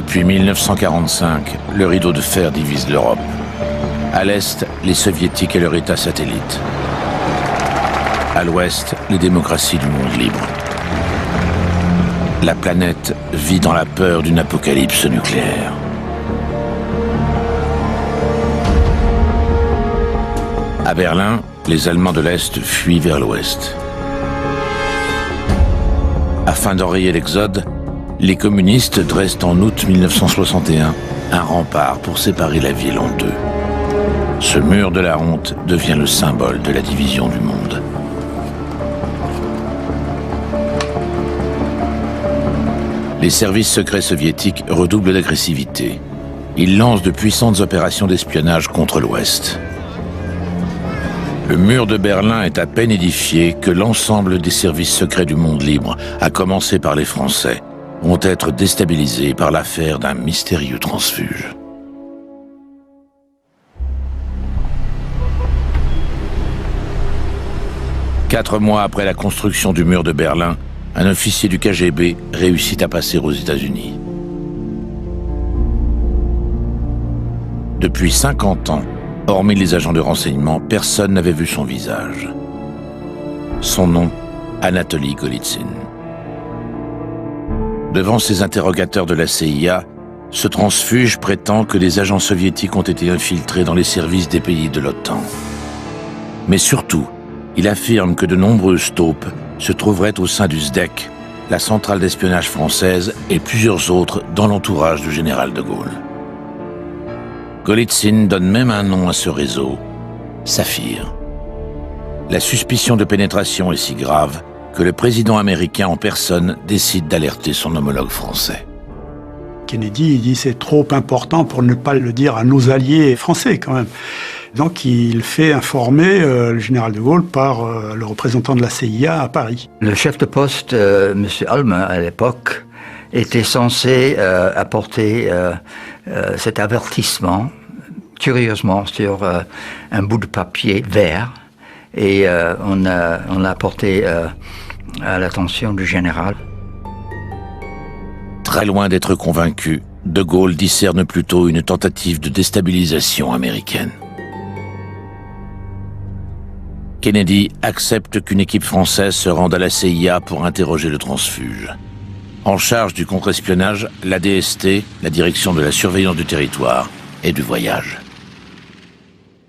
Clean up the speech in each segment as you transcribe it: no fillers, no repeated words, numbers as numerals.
Depuis 1945, le rideau de fer divise l'Europe. À l'est, les soviétiques et leur État satellite. À l'ouest, les démocraties du monde libre. La planète vit dans la peur d'une apocalypse nucléaire. À Berlin, les Allemands de l'Est fuient vers l'Ouest. Afin d'enrayer l'exode, les communistes dressent en août 1961 un rempart pour séparer la ville en deux. Ce mur de la honte devient le symbole de la division du monde. Les services secrets soviétiques redoublent d'agressivité. Ils lancent de puissantes opérations d'espionnage contre l'Ouest. Le mur de Berlin est à peine édifié que l'ensemble des services secrets du monde libre, à commencer par les Français, vont être déstabilisés par l'affaire d'un mystérieux transfuge. Quatre mois après la construction du mur de Berlin, un officier du KGB réussit à passer aux États-Unis. Depuis 50 ans, hormis les agents de renseignement, personne n'avait vu son visage. Son nom, Anatoly Golitsyn. Devant ces interrogateurs de la CIA, ce transfuge prétend que des agents soviétiques ont été infiltrés dans les services des pays de l'OTAN. Mais surtout, il affirme que de nombreuses taupes se trouveraient au sein du SDEC, la centrale d'espionnage française, et plusieurs autres dans l'entourage du général de Gaulle. Golitsyn donne même un nom à ce réseau, Saphir. La suspicion de pénétration est si grave que le président américain en personne décide d'alerter son homologue français. Kennedy, il dit c'est trop important pour ne pas le dire à nos alliés français quand même. Donc il fait informer le général de Gaulle par le représentant de la CIA à Paris. Le chef de poste, M. Alma, à l'époque, était censé apporter cet avertissement, curieusement, sur un bout de papier vert. Et on l'a apporté à l'attention du général. Très loin d'être convaincu, de Gaulle discerne plutôt une tentative de déstabilisation américaine. Kennedy accepte qu'une équipe française se rende à la CIA pour interroger le transfuge. En charge du contre-espionnage, la DST, la direction de la surveillance du territoire et du voyage.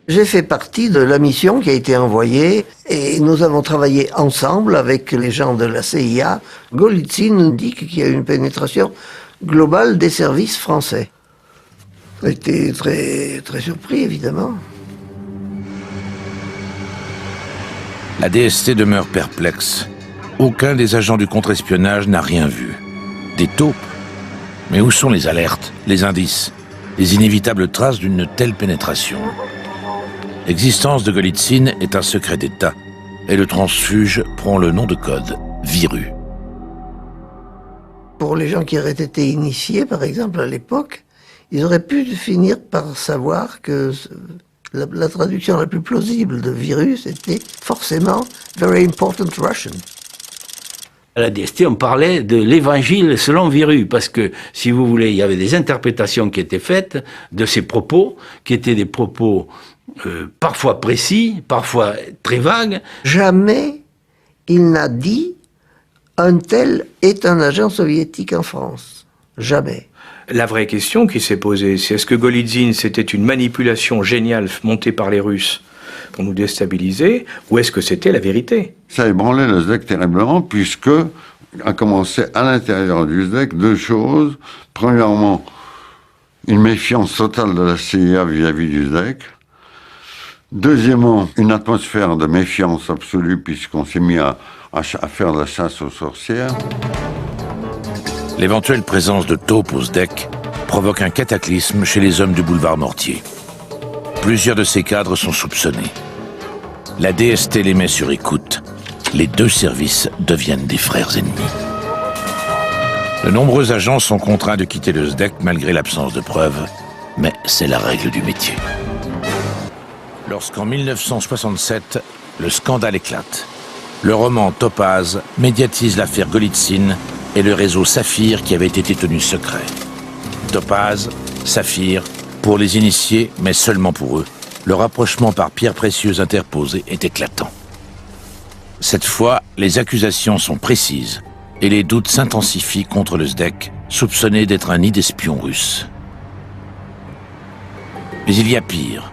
J'ai fait partie de la mission qui a été envoyée et nous avons travaillé ensemble avec les gens de la CIA. Golitsyn nous dit qu'il y a une pénétration globale des services français. J'ai été très, très surpris, évidemment. La DST demeure perplexe. Aucun des agents du contre-espionnage n'a rien vu. Des taupes. Mais où sont les alertes, les indices, les inévitables traces d'une telle pénétration? L'existence de Golitsyn est un secret d'État, et le transfuge prend le nom de code Viru. Pour les gens qui auraient été initiés, par exemple, à l'époque, ils auraient pu finir par savoir que la traduction la plus plausible de virus était forcément Very Important Russian. À la DST, on parlait de l'évangile selon Viru, parce que, si vous voulez, il y avait des interprétations qui étaient faites de ces propos, qui étaient des propos parfois précis, parfois très vagues. Jamais il n'a dit « un tel est un agent soviétique en France ». Jamais. La vraie question qui s'est posée, c'est est-ce que Golitsyn, c'était une manipulation géniale montée par les Russes pour nous déstabiliser, ou est-ce que c'était la vérité? Ça ébranlait le SDEC terriblement, puisque a commencé à l'intérieur du SDEC deux choses. Premièrement, une méfiance totale de la CIA vis-à-vis du SDEC. Deuxièmement, une atmosphère de méfiance absolue, puisqu'on s'est mis à faire de la chasse aux sorcières. L'éventuelle présence de taupes au SDEC provoque un cataclysme chez les hommes du boulevard Mortier. Plusieurs de ces cadres sont soupçonnés. La DST les met sur écoute. Les deux services deviennent des frères ennemis. De nombreux agents sont contraints de quitter le SDEC malgré l'absence de preuves, mais c'est la règle du métier. Lorsqu'en 1967, le scandale éclate, le roman Topaz médiatise l'affaire Golitsyn et le réseau Saphir qui avait été tenu secret. Topaz, Saphir, pour les initiés, mais seulement pour eux, le rapprochement par pierres précieuses interposées est éclatant. Cette fois, les accusations sont précises et les doutes s'intensifient contre le SDEC, soupçonné d'être un nid d'espions russes. Mais il y a pire.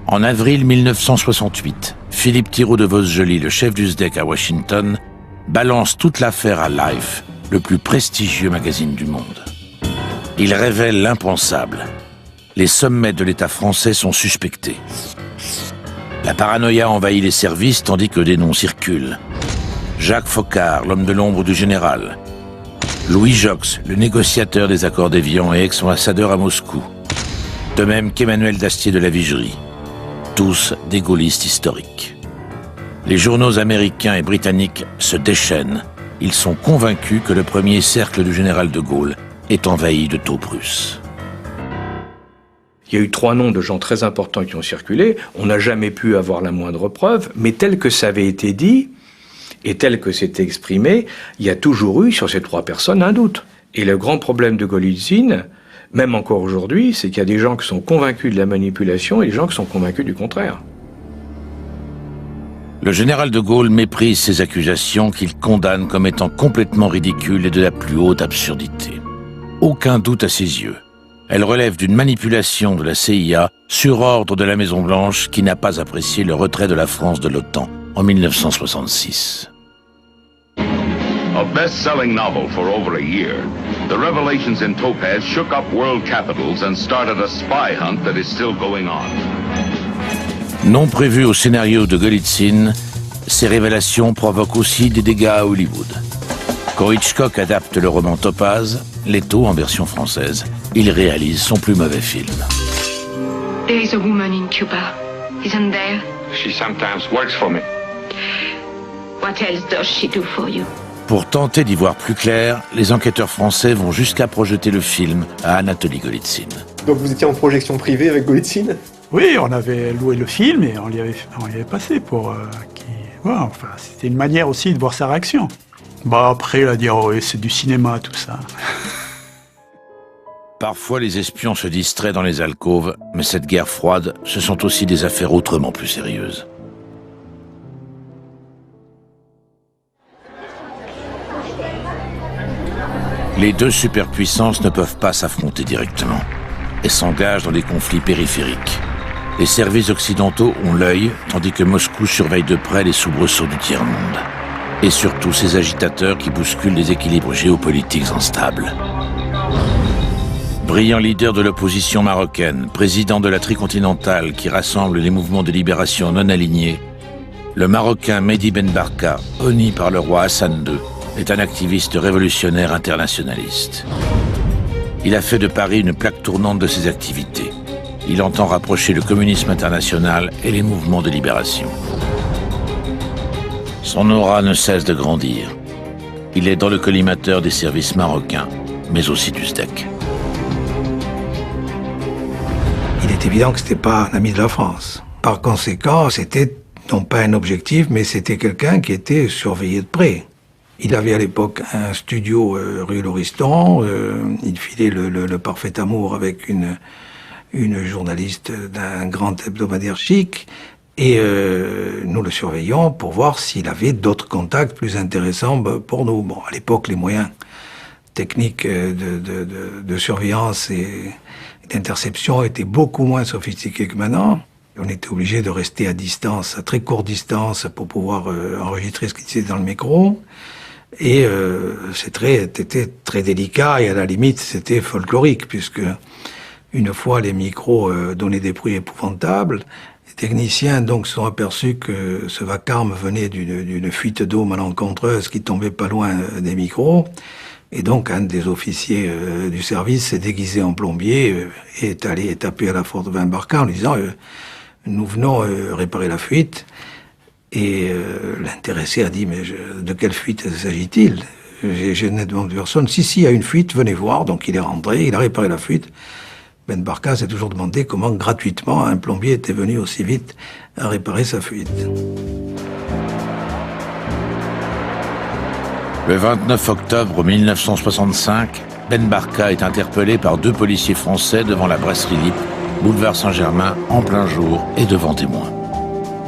En avril 1968, Philippe Thiroux de Vosgely, le chef du SDEC à Washington, balance toute l'affaire à Life, le plus prestigieux magazine du monde. Il révèle l'impensable. Les sommets de l'État français sont suspectés. La paranoïa envahit les services tandis que des noms circulent. Jacques Foccart, l'homme de l'ombre du général. Louis Jox, le négociateur des accords d'Évian et ex-ambassadeur à Moscou. De même qu'Emmanuel Dastier de la Vigerie. Tous des gaullistes historiques. Les journaux américains et britanniques se déchaînent. Ils sont convaincus que le premier cercle du général de Gaulle est envahi de taupes russes. Il y a eu 3 noms de gens très importants qui ont circulé. On n'a jamais pu avoir la moindre preuve, mais tel que ça avait été dit et tel que c'était exprimé, il y a toujours eu sur ces 3 personnes un doute. Et le grand problème de Golitsyn, même encore aujourd'hui, c'est qu'il y a des gens qui sont convaincus de la manipulation et des gens qui sont convaincus du contraire. Le général de Gaulle méprise ces accusations qu'il condamne comme étant complètement ridicules et de la plus haute absurdité. Aucun doute à ses yeux. Elle relève d'une manipulation de la CIA sur ordre de la Maison-Blanche qui n'a pas apprécié le retrait de la France de l'OTAN en 1966. A best-selling novel for over a year, the revelations in Topaz shook up world capitals and started a spy hunt that is still going on. Non prévu au scénario de Golitsyn, ces révélations provoquent aussi des dégâts à Hollywood. Quand Hitchcock adapte le roman Topaz, Leto en version française, il réalise son plus mauvais film. There is a woman in Cuba, isn't there? She sometimes works for me. What else does she do for you? Pour tenter d'y voir plus clair, les enquêteurs français vont jusqu'à projeter le film à Anatoly Golitsyn. Donc vous étiez en projection privée avec Golitsyn? Oui, on avait loué le film et on y avait passé pour enfin, c'était une manière aussi de voir sa réaction. Bah après, il a dit « Oh oui, c'est du cinéma, tout ça ». Parfois, les espions se distraient dans les alcôves, mais cette guerre froide, ce sont aussi des affaires autrement plus sérieuses. Les deux superpuissances ne peuvent pas s'affronter directement et s'engagent dans des conflits périphériques. Les services occidentaux ont l'œil, tandis que Moscou surveille de près les soubresauts du tiers-monde. Et surtout ces agitateurs qui bousculent les équilibres géopolitiques instables. Brillant leader de l'opposition marocaine, président de la tricontinentale qui rassemble les mouvements de libération non alignés, le Marocain Mehdi Ben Barka, honni par le roi Hassan II, est un activiste révolutionnaire internationaliste. Il a fait de Paris une plaque tournante de ses activités. Il entend rapprocher le communisme international et les mouvements de libération. Son aura ne cesse de grandir. Il est dans le collimateur des services marocains, mais aussi du SDEC. Il est évident que ce n'était pas un ami de la France. Par conséquent, c'était non pas un objectif, mais c'était quelqu'un qui était surveillé de près. Il avait à l'époque un studio rue Lauriston. Il filait le parfait amour avec une journaliste d'un grand hebdomadaire chic. Et nous le surveillions pour voir s'il avait d'autres contacts plus intéressants pour nous. Bon, à l'époque, les moyens techniques de surveillance et d'interception étaient beaucoup moins sophistiqués que maintenant. On était obligé de rester à distance, à très courte distance, pour pouvoir enregistrer ce qui était dans le micro. Et c'était très délicat et à la limite, c'était folklorique, puisque une fois les micros donnaient des bruits épouvantables. Les techniciens donc se sont aperçus que ce vacarme venait d'une fuite d'eau malencontreuse qui tombait pas loin des micros. Et donc un des officiers du service s'est déguisé en plombier et est allé taper à la porte de Ben Barka en lui disant nous venons réparer la fuite. Et l'intéressé a dit mais de quelle fuite s'agit-il? Je n'ai demandé personne. Si, il y a une fuite, venez voir. Donc il est rentré, il a réparé la fuite. Ben Barka s'est toujours demandé comment gratuitement un plombier était venu aussi vite à réparer sa fuite. Le 29 octobre 1965, Ben Barka est interpellé par 2 policiers français devant la brasserie Lippe, boulevard Saint-Germain, en plein jour et devant témoins.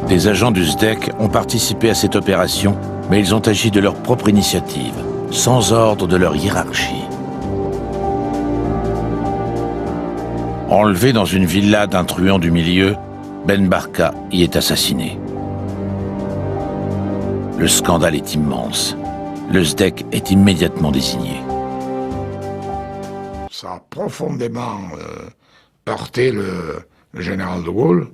Des agents du SDEC ont participé à cette opération, mais ils ont agi de leur propre initiative, sans ordre de leur hiérarchie. Enlevé dans une villa d'un truand du milieu, Ben Barka y est assassiné. Le scandale est immense. Le SDEC est immédiatement désigné. Ça a profondément heurté le général de Gaulle,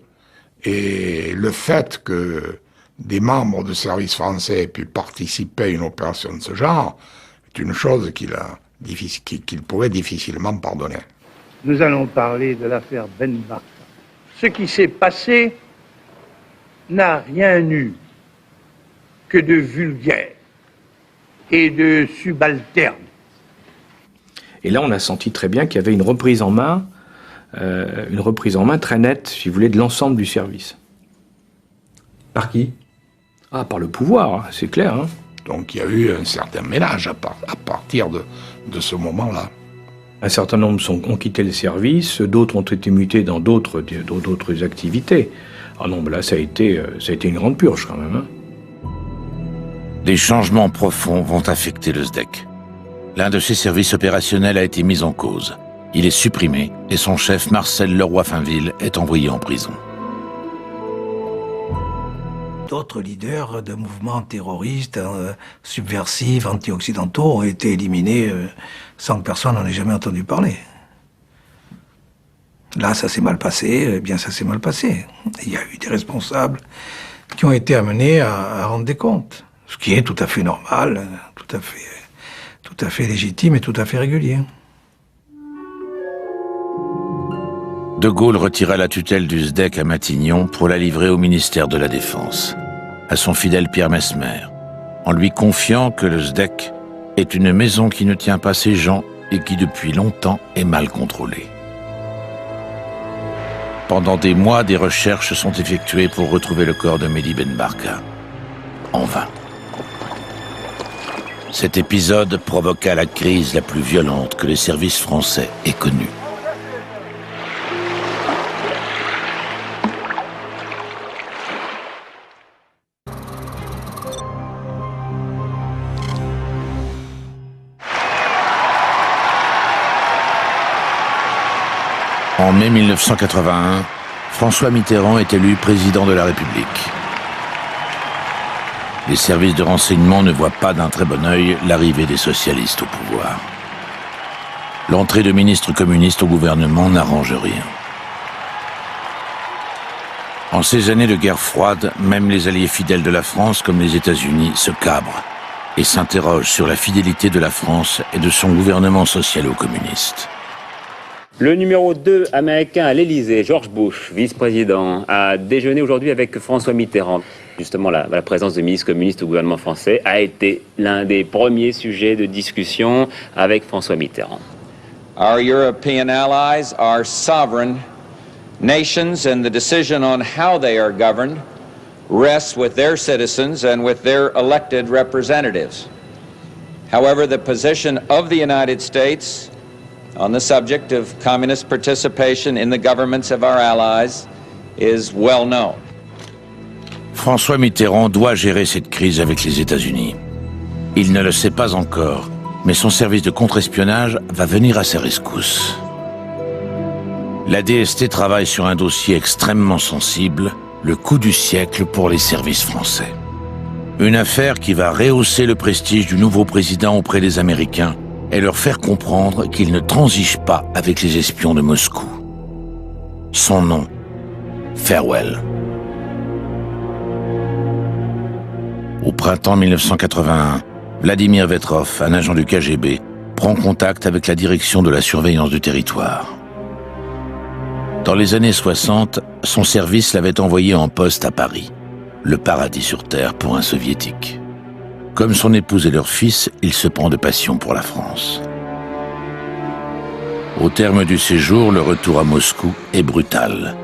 et le fait que des membres de service français aient pu participer à une opération de ce genre est une chose qu'il pourrait difficilement pardonner. Nous allons parler de l'affaire Ben Barka. Ce qui s'est passé n'a rien eu que de vulgaire et de subalterne. Et là, on a senti très bien qu'il y avait une reprise en main très nette, si vous voulez, de l'ensemble du service. Par qui? Ah, par le pouvoir, c'est clair. Hein. Donc il y a eu un certain ménage à partir de ce moment-là. Un certain nombre ont quitté le service, d'autres ont été mutés dans d'autres activités. Ah non, là, ça a été une grande purge quand même. Hein. Des changements profonds vont affecter le SDEC. L'un de ses services opérationnels a été mis en cause. Il est supprimé et son chef Marcel Leroy-Finville est envoyé en prison. D'autres leaders de mouvements terroristes, subversifs, anti-occidentaux ont été éliminés sans que personne n'en ait jamais entendu parler. Là, ça s'est mal passé, eh bien ça s'est mal passé. Il y a eu des responsables qui ont été amenés à rendre des comptes. Ce qui est tout à fait normal, tout à fait légitime et tout à fait régulier. De Gaulle retira la tutelle du SDEC à Matignon pour la livrer au ministère de la Défense, à son fidèle Pierre Messmer, en lui confiant que le SDEC est une maison qui ne tient pas ses gens et qui depuis longtemps est mal contrôlée. Pendant des mois, des recherches sont effectuées pour retrouver le corps de Mehdi Ben Barka. En vain. Cet épisode provoqua la crise la plus violente que les services français aient connue. En mai 1981, François Mitterrand est élu président de la République. Les services de renseignement ne voient pas d'un très bon œil l'arrivée des socialistes au pouvoir. L'entrée de ministres communistes au gouvernement n'arrange rien. En ces années de guerre froide, même les alliés fidèles de la France, comme les États-Unis, se cabrent et s'interrogent sur la fidélité de la France et de son gouvernement socialo-communiste. Le numéro 2 américain à l'Élysée, George Bush, vice-président, a déjeuné aujourd'hui avec François Mitterrand. Justement, la présence de ministres communistes au gouvernement français a été l'un des premiers sujets de discussion avec François Mitterrand. Our European allies are sovereign nations, and the decision on how they are governed rests with their citizens and with their elected representatives. However, the position of the United States on the subject of communist participation in the governments of our allies is well known. François Mitterrand doit gérer cette crise avec les États-Unis. Il ne le sait pas encore, mais son service de contre-espionnage va venir à sa rescousse. La DST travaille sur un dossier extrêmement sensible, le coup du siècle pour les services français. Une affaire qui va rehausser le prestige du nouveau président auprès des Américains et leur faire comprendre qu'il ne transige pas avec les espions de Moscou. Son nom, Farewell. Au printemps 1981, Vladimir Vetrov, un agent du KGB, prend contact avec la direction de la surveillance du territoire. Dans les années 60, son service l'avait envoyé en poste à Paris, le paradis sur terre pour un soviétique. Comme son épouse et leur fils, il se prend de passion pour la France. Au terme du séjour, le retour à Moscou est brutal.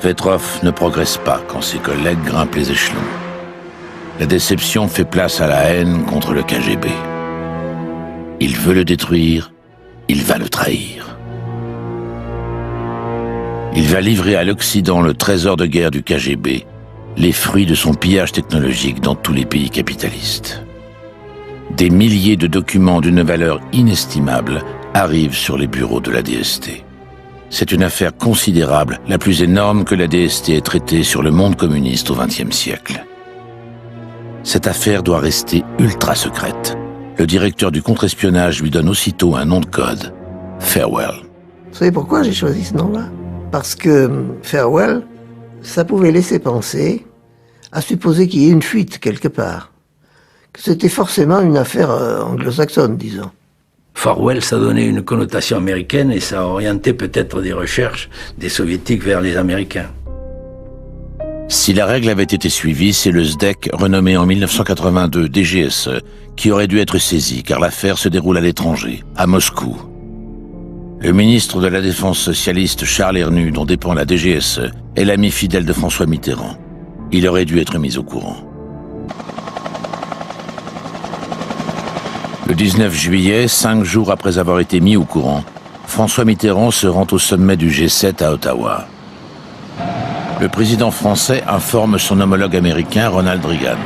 Vetrov ne progresse pas quand ses collègues grimpent les échelons. La déception fait place à la haine contre le KGB. Il veut le détruire, il va le trahir. Il va livrer à l'Occident le trésor de guerre du KGB, les fruits de son pillage technologique dans tous les pays capitalistes. Des milliers de documents d'une valeur inestimable arrivent sur les bureaux de la DST. C'est une affaire considérable, la plus énorme que la DST ait traitée sur le monde communiste au XXe siècle. Cette affaire doit rester ultra secrète. Le directeur du contre-espionnage lui donne aussitôt un nom de code, Farewell. Vous savez pourquoi j'ai choisi ce nom-là? Parce que Farewell, ça pouvait laisser penser à supposer qu'il y ait une fuite quelque part. Que c'était forcément une affaire anglo-saxonne, disons. Farewell, ça donnait une connotation américaine et ça orientait peut-être des recherches des soviétiques vers les Américains. Si la règle avait été suivie, c'est le SDEC, renommé en 1982 DGSE, qui aurait dû être saisi, car l'affaire se déroule à l'étranger, à Moscou. Le ministre de la Défense socialiste Charles Hernu, dont dépend la DGSE, est l'ami fidèle de François Mitterrand. Il aurait dû être mis au courant. Le 19 juillet, 5 jours après avoir été mis au courant, François Mitterrand se rend au sommet du G7 à Ottawa. Le président français informe son homologue américain Ronald Reagan.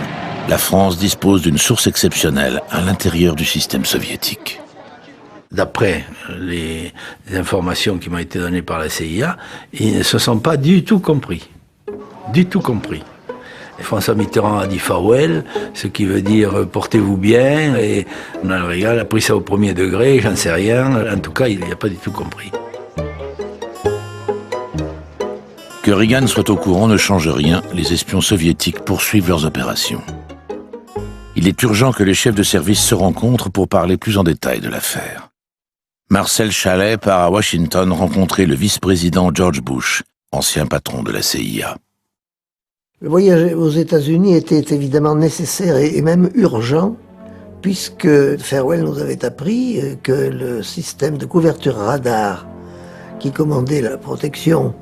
La France dispose d'une source exceptionnelle à l'intérieur du système soviétique. D'après les informations qui m'ont été données par la CIA, ils ne se sont pas du tout compris. Du tout compris. Et François Mitterrand a dit farewell, ce qui veut dire portez-vous bien, et Ronald Reagan a pris ça au premier degré, j'en sais rien, en tout cas il n'a pas du tout compris. Que Reagan soit au courant ne change rien, les espions soviétiques poursuivent leurs opérations. Il est urgent que les chefs de service se rencontrent pour parler plus en détail de l'affaire. Marcel Chalet part à Washington rencontrer le vice-président George Bush, ancien patron de la CIA. Le voyage aux États-Unis était évidemment nécessaire et même urgent, puisque Farewell nous avait appris que le système de couverture radar qui commandait la protection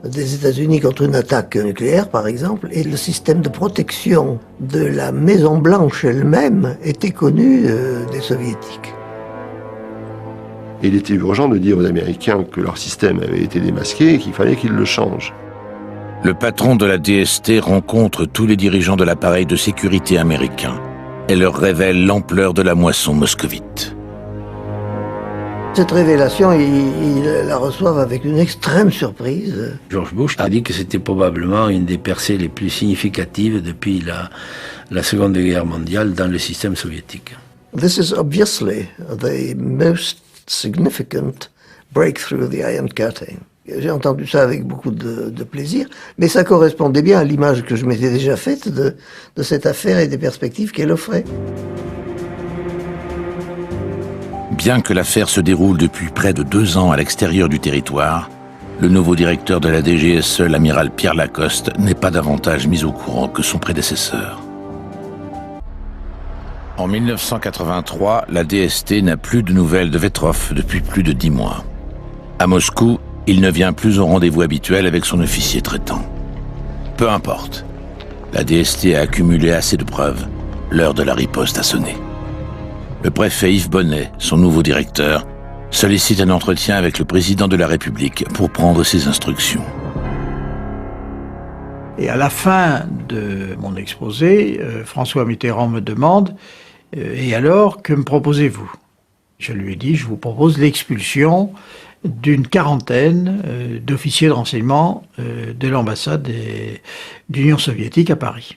des États-Unis contre une attaque nucléaire, par exemple, et le système de protection de la Maison-Blanche elle-même était connu des Soviétiques. Il était urgent de dire aux Américains que leur système avait été démasqué et qu'il fallait qu'ils le changent. Le patron de la DST rencontre tous les dirigeants de l'appareil de sécurité américain et leur révèle l'ampleur de la moisson moscovite. Cette révélation, ils la reçoivent avec une extrême surprise. George Bush a dit que c'était probablement une des percées les plus significatives depuis la Seconde Guerre mondiale dans le système soviétique. This is obviously the most significant breakthrough of the Iron Curtain. J'ai entendu ça avec beaucoup de plaisir, mais ça correspondait bien à l'image que je m'étais déjà faite de cette affaire et des perspectives qu'elle offrait. Bien que l'affaire se déroule depuis près de 2 ans à l'extérieur du territoire, le nouveau directeur de la DGSE, l'amiral Pierre Lacoste, n'est pas davantage mis au courant que son prédécesseur. En 1983, la DST n'a plus de nouvelles de Vetrov depuis plus de 10 mois. À Moscou, il ne vient plus au rendez-vous habituel avec son officier traitant. Peu importe. La DST a accumulé assez de preuves. L'heure de la riposte a sonné. Le préfet Yves Bonnet, son nouveau directeur, sollicite un entretien avec le président de la République pour prendre ses instructions. Et à la fin de mon exposé, François Mitterrand me demande « Et alors, que me proposez-vous » Je lui ai dit « Je vous propose l'expulsion d'une quarantaine d'officiers de renseignement de l'ambassade d'Union soviétique à Paris. »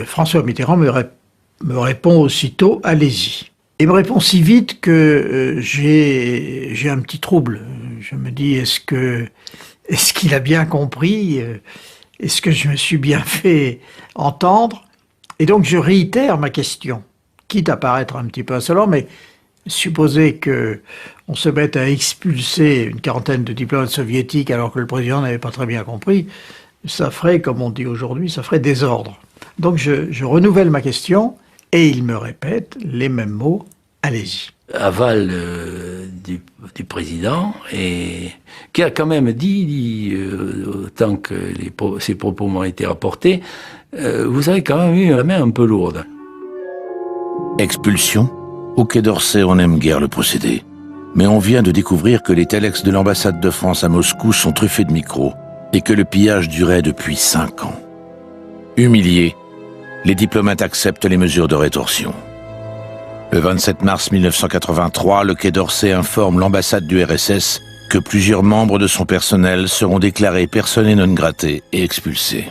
François Mitterrand me répond aussitôt « Allez-y ». Il me répond si vite que j'ai un petit trouble. Je me dis, est-ce qu'il a bien compris? Est-ce que je me suis bien fait entendre? Et donc je réitère ma question, quitte à paraître un petit peu insolent, mais supposer qu'on se mette à expulser une quarantaine de diplomates soviétiques alors que le président n'avait pas très bien compris, ça ferait, comme on dit aujourd'hui, ça ferait désordre. Donc je renouvelle ma question et il me répète les mêmes mots, allez-y. Aval du président, et qui a quand même dit autant que ses propos m'ont été rapportés, vous avez quand même eu la main un peu lourde. Expulsion, Au Quai d'Orsay, on n'aime guère le procédé. Mais on vient de découvrir que les téléx de l'ambassade de France à Moscou sont truffés de micros et que le pillage durait depuis 5 ans. Humiliés, les diplomates acceptent les mesures de rétorsion. Le 27 mars 1983, le Quai d'Orsay informe l'ambassade du RSS que plusieurs membres de son personnel seront déclarés persona non grata et expulsés.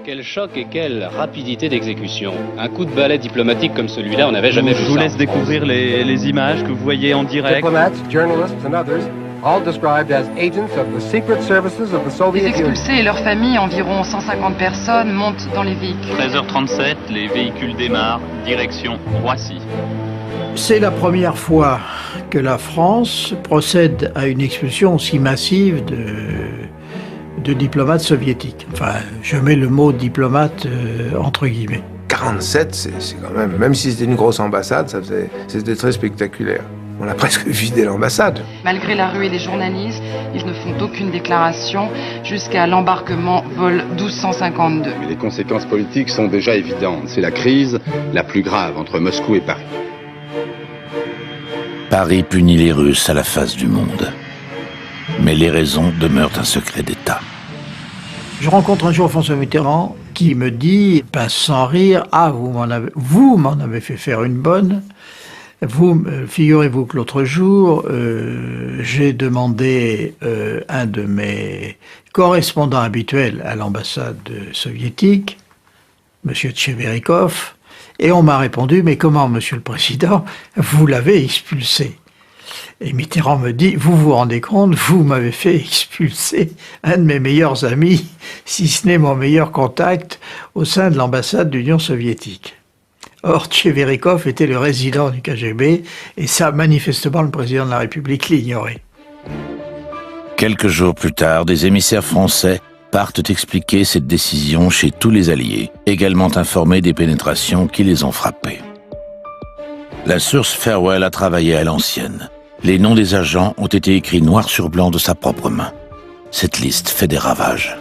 Quel choc et quelle rapidité d'exécution. Un coup de balai diplomatique comme celui-là, on n'avait jamais vu ça. Je vous laisse découvrir les images que vous voyez en direct. Diplomats, journalists and others, all described as agents of the secret services of the Soviet Les expulsés et leurs familles, environ 150 personnes, montent dans les véhicules. 13h37, les véhicules démarrent, direction Roissy. C'est la première fois que la France procède à une expulsion aussi massive de diplomates soviétiques. Enfin, je mets le mot diplomate entre guillemets. 47, c'est quand même si c'était une grosse ambassade, c'était très spectaculaire. On a presque vidé l'ambassade. Malgré la ruée des journalistes, ils ne font aucune déclaration jusqu'à l'embarquement vol 1252. Mais les conséquences politiques sont déjà évidentes. C'est la crise la plus grave entre Moscou et Paris. Paris punit les Russes à la face du monde. Mais les raisons demeurent un secret d'État. Je rencontre un jour François Mitterrand qui me dit, pince sans rire, « Ah, vous m'en avez fait faire une bonne. Figurez-vous que l'autre jour, j'ai demandé un de mes correspondants habituels à l'ambassade soviétique, M. Tcheverikov, et on m'a répondu, mais comment, Monsieur le Président, vous l'avez expulsé ?» Et Mitterrand me dit, vous vous rendez compte, vous m'avez fait expulser un de mes meilleurs amis, si ce n'est mon meilleur contact, au sein de l'ambassade d'Union soviétique. Or, Tcheverikov était le résident du KGB, et ça, manifestement, le président de la République l'ignorait. Quelques jours plus tard, des émissaires français partent expliquer cette décision chez tous les alliés, également informés des pénétrations qui les ont frappés. La source Farewell a travaillé à l'ancienne. Les noms des agents ont été écrits noir sur blanc de sa propre main. Cette liste fait des ravages.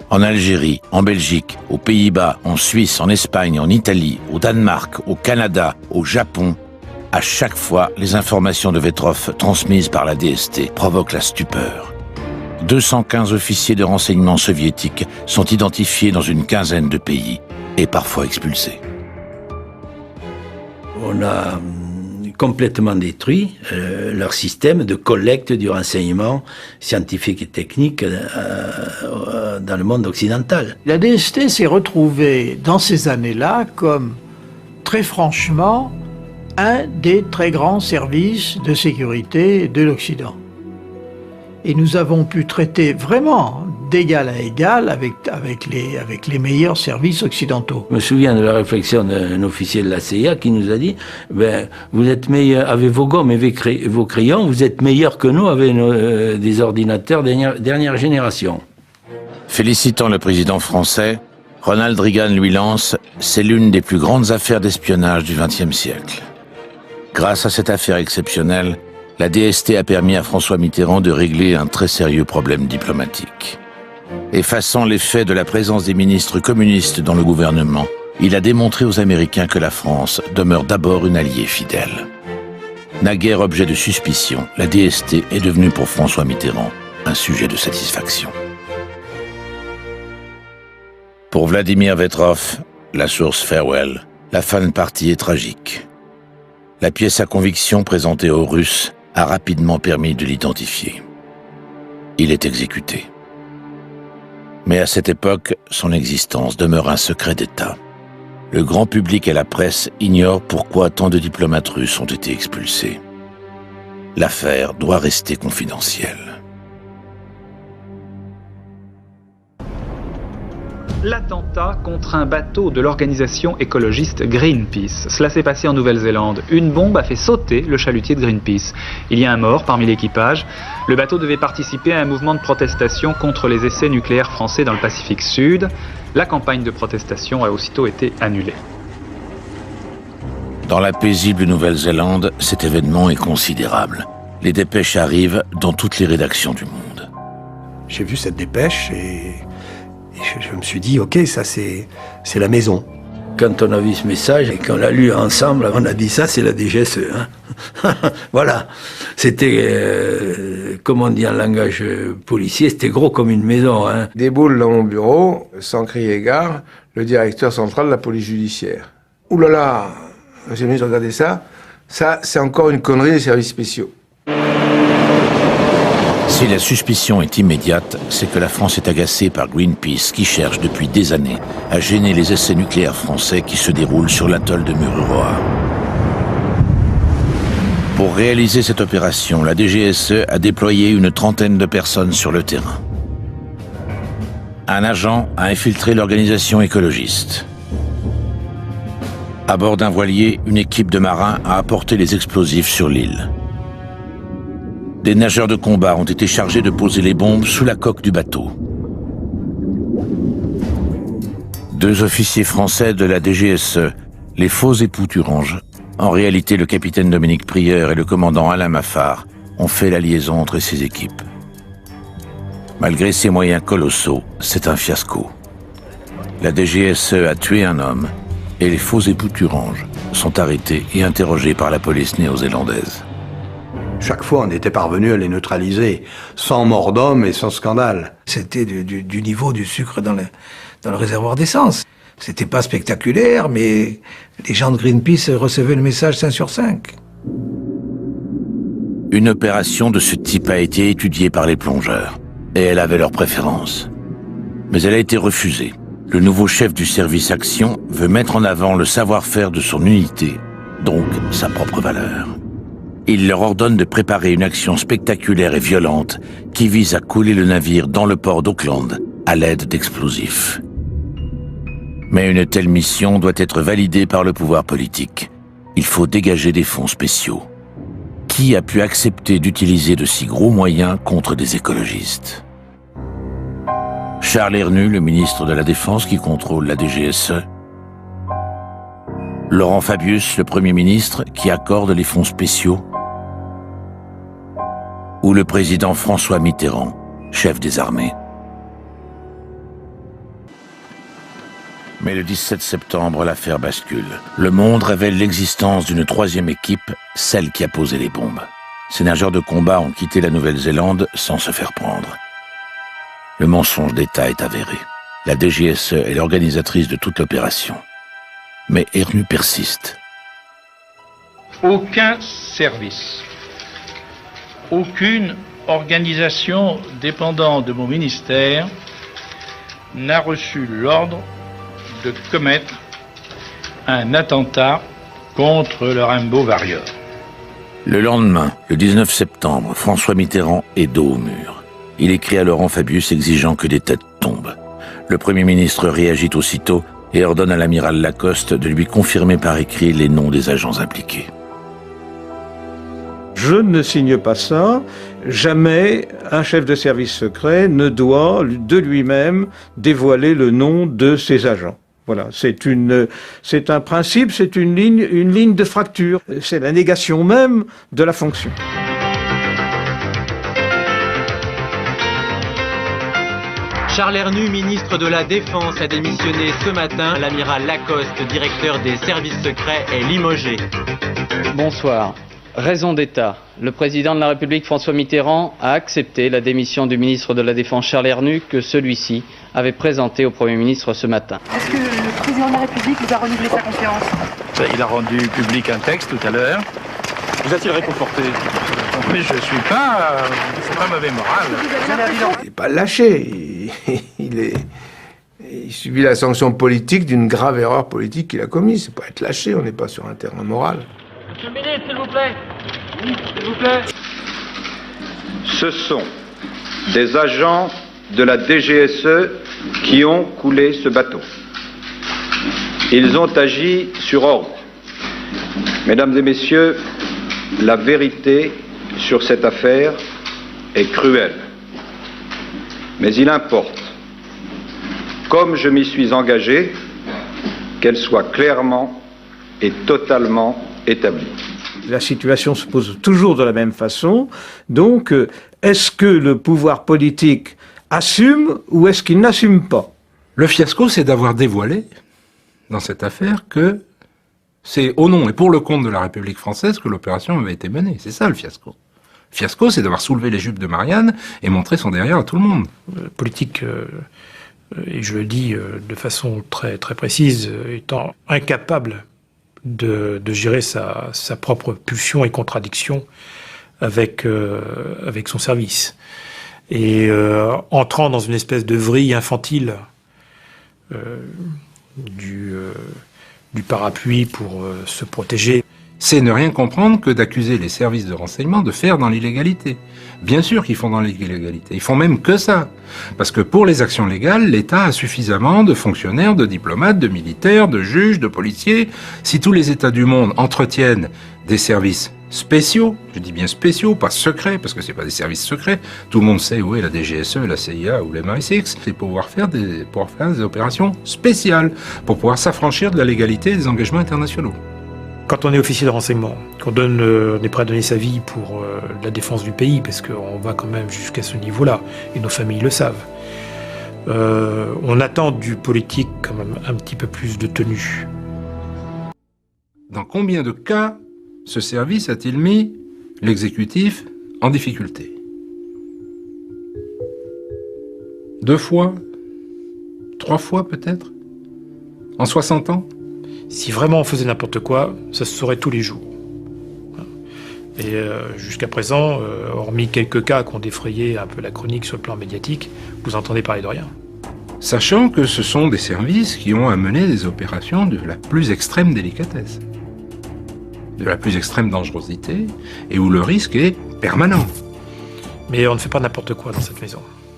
En Algérie, en Belgique, aux Pays-Bas, en Suisse, en Espagne, en Italie, au Danemark, au Canada, au Japon, à chaque fois, les informations de Vetrov transmises par la DST provoquent la stupeur. 215 officiers de renseignement soviétiques sont identifiés dans une quinzaine de pays et parfois expulsés. On a complètement détruit leur système de collecte du renseignement scientifique et technique dans le monde occidental. La DST s'est retrouvée dans ces années-là comme, très franchement, un des très grands services de sécurité de l'Occident. Et nous avons pu traiter vraiment d'égal à égal avec les meilleurs services occidentaux. Je me souviens de la réflexion d'un officier de la CIA qui nous a dit vous êtes meilleur avec vos gommes et vos crayons, vous êtes meilleurs que nous avec des ordinateurs dernière génération. Félicitant le président français, Ronald Reagan lui lance « C'est l'une des plus grandes affaires d'espionnage du XXe siècle ». Grâce à cette affaire exceptionnelle, la DST a permis à François Mitterrand de régler un très sérieux problème diplomatique. Effaçant l'effet de la présence des ministres communistes dans le gouvernement, il a démontré aux Américains que la France demeure d'abord une alliée fidèle. Naguère objet de suspicion, la DST est devenue pour François Mitterrand un sujet de satisfaction. Pour Vladimir Vetrov, la source Farewell, la fin de partie est tragique. La pièce à conviction présentée aux Russes a rapidement permis de l'identifier. Il est exécuté. Mais à cette époque, son existence demeure un secret d'État. Le grand public et la presse ignorent pourquoi tant de diplomates russes ont été expulsés. L'affaire doit rester confidentielle. L'attentat contre un bateau de l'organisation écologiste Greenpeace. Cela s'est passé en Nouvelle-Zélande. Une bombe a fait sauter le chalutier de Greenpeace. Il y a un mort parmi l'équipage. Le bateau devait participer à un mouvement de protestation contre les essais nucléaires français dans le Pacifique Sud. La campagne de protestation a aussitôt été annulée. Dans la paisible Nouvelle-Zélande, cet événement est considérable. Les dépêches arrivent dans toutes les rédactions du monde. J'ai vu cette dépêche et je me suis dit, ok, ça c'est la maison. quand on a vu ce message et qu'on l'a lu ensemble, on a dit ça, c'est la DGSE. Hein. Voilà. C'était, comme on dit en langage policier, c'était gros comme une maison. Hein. Déboule dans mon bureau, sans crier gare, le directeur central de la police judiciaire. Ouh là là, monsieur le ministre, regardez ça. Ça, c'est encore une connerie des services spéciaux. Si la suspicion est immédiate, c'est que la France est agacée par Greenpeace qui cherche depuis des années à gêner les essais nucléaires français qui se déroulent sur l'atoll de Mururoa. Pour réaliser cette opération, la DGSE a déployé une trentaine de personnes sur le terrain. Un agent a infiltré l'organisation écologiste. À bord d'un voilier, une équipe de marins a apporté les explosifs sur l'île. Des nageurs de combat ont été chargés de poser les bombes sous la coque du bateau. 2 officiers français de la DGSE, les faux époux Turange, en réalité le capitaine Dominique Prieur et le commandant Alain Maffard, ont fait la liaison entre ces équipes. Malgré ses moyens colossaux, c'est un fiasco. La DGSE a tué un homme et les faux époux Turange sont arrêtés et interrogés par la police néo-zélandaise. Chaque fois, on était parvenu à les neutraliser, sans mort d'homme et sans scandale. C'était du niveau du sucre dans le réservoir d'essence. C'était pas spectaculaire, mais les gens de Greenpeace recevaient le message 5 sur 5. Une opération de ce type a été étudiée par les plongeurs, et elle avait leur préférence. Mais elle a été refusée. Le nouveau chef du service Action veut mettre en avant le savoir-faire de son unité, donc sa propre valeur. Il leur ordonne de préparer une action spectaculaire et violente qui vise à couler le navire dans le port d'Auckland à l'aide d'explosifs. Mais une telle mission doit être validée par le pouvoir politique. Il faut dégager des fonds spéciaux. Qui a pu accepter d'utiliser de si gros moyens contre des écologistes? Charles Hernu, le ministre de la Défense qui contrôle la DGSE. Laurent Fabius, le Premier ministre qui accorde les fonds spéciaux. Ou le président François Mitterrand, chef des armées. Mais le 17 septembre, l'affaire bascule. Le Monde révèle l'existence d'une 3e équipe, celle qui a posé les bombes. Ces nageurs de combat ont quitté la Nouvelle-Zélande sans se faire prendre. Le mensonge d'État est avéré. La DGSE est l'organisatrice de toute l'opération. Mais Hernu persiste. Aucun service, aucune organisation dépendant de mon ministère n'a reçu l'ordre de commettre un attentat contre le Rainbow Warrior. Le lendemain, le 19 septembre, François Mitterrand est dos au mur. Il écrit à Laurent Fabius exigeant que des têtes tombent. Le Premier ministre réagit aussitôt et ordonne à l'amiral Lacoste de lui confirmer par écrit les noms des agents impliqués. Je ne signe pas ça. Jamais un chef de service secret ne doit de lui-même dévoiler le nom de ses agents. Voilà, c'est un principe, c'est une ligne de fracture. C'est la négation même de la fonction. Charles Hernu, ministre de la Défense, a démissionné ce matin. L'amiral Lacoste, directeur des services secrets, est limogé. Bonsoir. Raison d'État. Le président de la République, François Mitterrand, a accepté la démission du ministre de la Défense, Charles Hernu, que celui-ci avait présenté au Premier ministre ce matin. Est-ce que le président de la République vous a renouvelé sa confiance? Il a rendu public un texte tout à l'heure. Vous a-t-il réconforté? Oui, je suis pas mauvais moral. Il n'est pas lâché. Il subit la sanction politique d'une grave erreur politique qu'il a commise. C'est pas être lâché, on n'est pas sur un terrain moral. Monsieur le ministre, s'il vous plaît. S'il vous plaît. Ce sont des agents de la DGSE qui ont coulé ce bateau. Ils ont agi sur ordre. Mesdames et messieurs, la vérité sur cette affaire est cruelle. Mais il importe, comme je m'y suis engagé, qu'elle soit clairement et totalement établie. La situation se pose toujours de la même façon. Donc, est-ce que le pouvoir politique assume ou est-ce qu'il n'assume pas? Le fiasco, c'est d'avoir dévoilé dans cette affaire que c'est au nom et pour le compte de la République française que l'opération avait été menée. C'est ça le fiasco. Le fiasco, c'est d'avoir soulevé les jupes de Marianne et montré son derrière à tout le monde. Politique, et je le dis de façon très, très précise, étant incapable de gérer sa propre pulsion et contradiction avec son service. Et entrant dans une espèce de vrille infantile du parapluie pour se protéger. C'est ne rien comprendre que d'accuser les services de renseignement de faire dans l'illégalité. Bien sûr qu'ils font dans l'illégalité. Ils font même que ça. Parce que pour les actions légales, l'État a suffisamment de fonctionnaires, de diplomates, de militaires, de juges, de policiers. Si tous les États du monde entretiennent des services spéciaux, je dis bien spéciaux, pas secrets, parce que c'est pas des services secrets, tout le monde sait où est la DGSE, la CIA ou l'MI6, c'est pour pouvoir faire des opérations spéciales, pour pouvoir s'affranchir de la légalité et des engagements internationaux. Quand on est officier de renseignement, qu'on on est prêt à donner sa vie pour la défense du pays, parce qu'on va quand même jusqu'à ce niveau-là, et nos familles le savent, on attend du politique quand même un petit peu plus de tenue. Dans combien de cas ce service a-t-il mis l'exécutif en difficulté? 2 fois? 3 fois peut-être? En 60 ans? Si vraiment on faisait n'importe quoi, ça se saurait tous les jours. Et jusqu'à présent, hormis quelques cas qui ont défrayé un peu la chronique sur le plan médiatique, vous entendez parler de rien. Sachant que ce sont des services qui ont amené des opérations de la plus extrême délicatesse, de la plus extrême dangerosité, et où le risque est permanent. Mais on ne fait pas n'importe quoi dans cette maison.